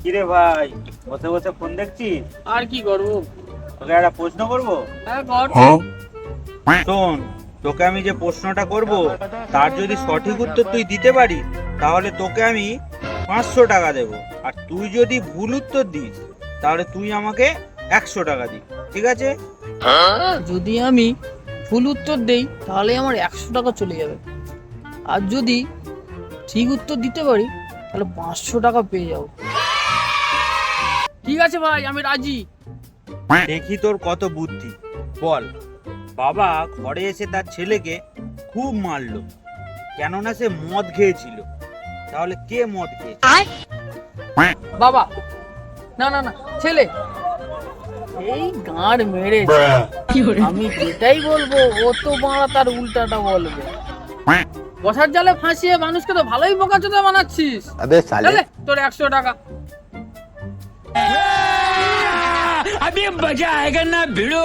কিরে ভাই, বসে বসে ফোন দেখছিস? আর কি করবো? তোকে একটা প্রশ্ন করবো। হ্যাঁ কর। শোন, তোকে আমি যে প্রশ্নটা করব তার যদি সঠিক উত্তর তুই দিতে পারিস তাহলে তোকে আমি 500 টাকা দেব, আর তুই যদি ভুল উত্তর দিস তাহলে তুই আমাকে 100 টাকা দিবি, ঠিক আছে? যদি আমি ভুল উত্তর দেই তাহলে আমার 100 টাকা চলে যাবে, আর যদি ঠিক উত্তর দিতে পারি তাহলে 500 টাকা পেয়ে যাবো। ঠিক আছে ভাই, আমি রাজি। দেখি তোর কত বুদ্ধি, বল। বাবা ঘরে এসে তার ছেলেকে খুব মারলো, কেননা সে মদ খেয়েছিল। তাহলে কে মদ খেয়েছে? বাবা, না না না, ছেলে। এই গাঁড় মেরে আমি যেটাই বলবো ও তো মারা তার উল্টাটা বলবে। বসার জালে ফাঁসিয়ে মানুষকে তো ভালোই বোকাচোদা বানাচ্ছিস। अबे साले চলে তোর 100 টাকা। अभी मजा आएगा ना भिड़ो।